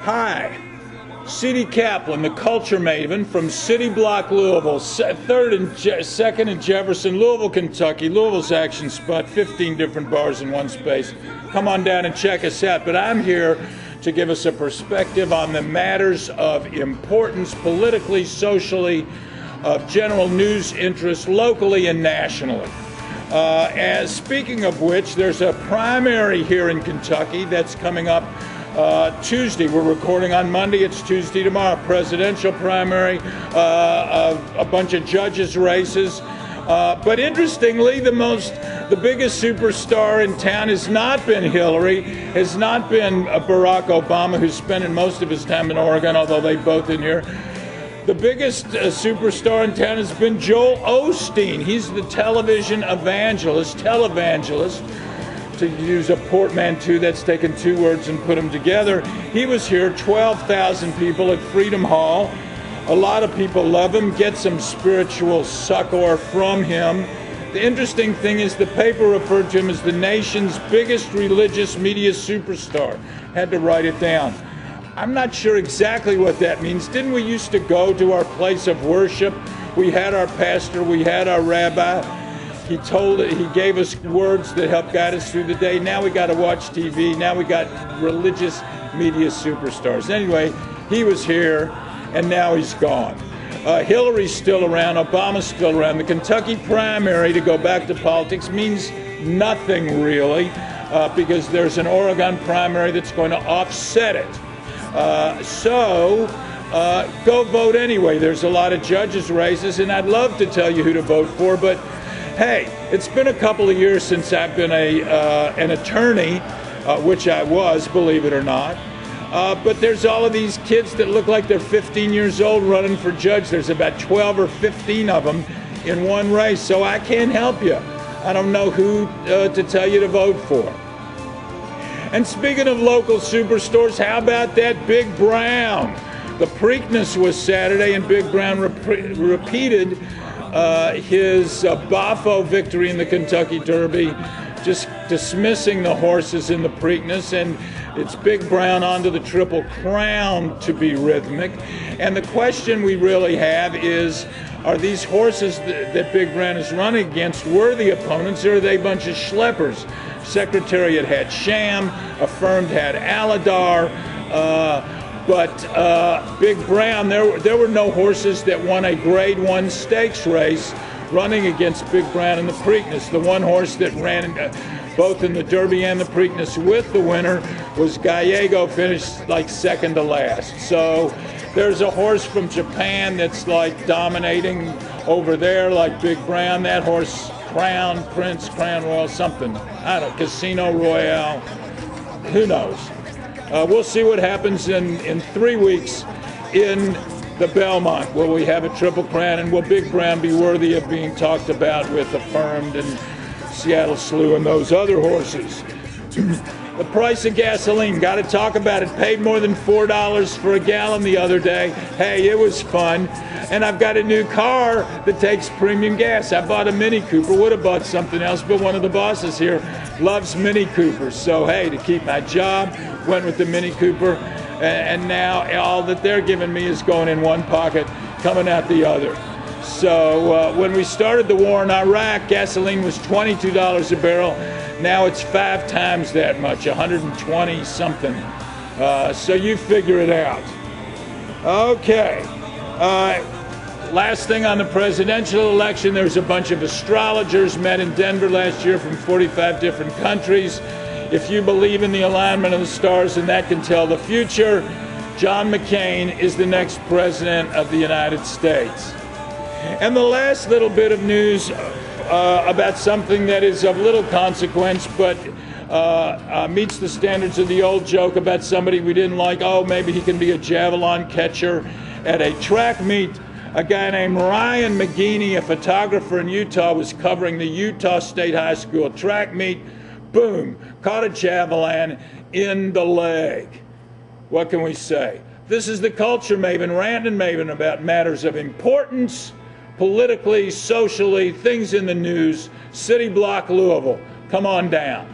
Hi, C.D. Keplan, the culture maven from City Block, Louisville, 3rd and 2nd and Jefferson, Louisville, Kentucky. Louisville's action spot, 15 different bars in one space. Come on down and check us out. But I'm here to give us a perspective on the matters of importance politically, socially, of general news interest locally and nationally. As speaking of which, there's a primary here in Kentucky that's coming up Tuesday. We're recording on Monday. It's Tuesday tomorrow. Presidential primary, a bunch of judges' races. But interestingly, the biggest superstar in town has not been Hillary, has not been Barack Obama, who's spending most of his time in Oregon, although they both in here. The biggest superstar in town has been Joel Osteen. He's the television evangelist, televangelist, to use a portmanteau that's taken two words and put them together. He was here, 12,000 people at Freedom Hall. A lot of people love him, get some spiritual succor from him. The interesting thing is the paper referred to him as the nation's biggest religious media superstar. Had to write it down. I'm not sure exactly what that means. Didn't we used to go to our place of worship? We had our pastor, we had our rabbi. He gave us words that helped guide us through the day. Now we got to watch TV. Now we got religious media superstars. Anyway, he was here, and now he's gone. Hillary's still around. Obama's still around. The Kentucky primary, to go back to politics, means nothing really, because there's an Oregon primary that's going to offset it. Go vote anyway. There's a lot of judges' races, and I'd love to tell you who to vote for, but hey, it's been a couple of years since I've been an attorney, which I was, believe it or not. But there's all of these kids that look like they're 15 years old running for judge. There's about 12 or 15 of them in one race, so I can't help you. I don't know who to tell you to vote for. And speaking of local superstores, how about that Big Brown? The Preakness was Saturday, and Big Brown repeated his Boffo victory in the Kentucky Derby, just dismissing the horses in the Preakness, and it's Big Brown onto the Triple Crown to be rhythmic. And the question we really have is, are these horses that Big Brown is running against worthy opponents, or are they a bunch of schleppers? Secretariat had Sham, Affirmed had Aladar, but Big Brown, there were no horses that won a Grade 1 stakes race running against Big Brown in the Preakness. The one horse that ran both in the Derby and the Preakness with the winner was Gallego, finished like second to last. So there's a horse from Japan that's like dominating over there like Big Brown. That horse, Crown Prince, Crown Royal, something. I don't know, Casino Royale, who knows? We'll see what happens in 3 weeks in the Belmont. Will we have a Triple Crown, and will Big Brown be worthy of being talked about with Affirmed and Seattle Slew and those other horses? The price of gasoline, got to talk about it. Paid more than $4 for a gallon the other day. Hey, it was fun. And I've got a new car that takes premium gas. I bought a Mini Cooper. Would have bought something else, but one of the bosses here loves Mini Coopers. So hey, to keep my job, went with the Mini Cooper. And now all that they're giving me is going in one pocket, coming out the other. So when we started the war in Iraq, gasoline was $22 a barrel. Now it's 5 times that much, 120 something. So you figure it out. Okay. Last thing on the presidential election, there's a bunch of astrologers met in Denver last year from 45 different countries. If you believe in the alignment of the stars and that can tell the future, John McCain is the next president of the United States. And the last little bit of news about something that is of little consequence, but meets the standards of the old joke about somebody we didn't like. Oh, maybe he can be a javelin catcher. At a track meet, a guy named Ryan McGeaney, a photographer in Utah, was covering the Utah State High School track meet. Boom, caught a javelin in the leg. What can we say? This is the Culture Maven, Rant and Maven, about matters of importance, politically, socially, things in the news. City Block, Louisville. Come on down.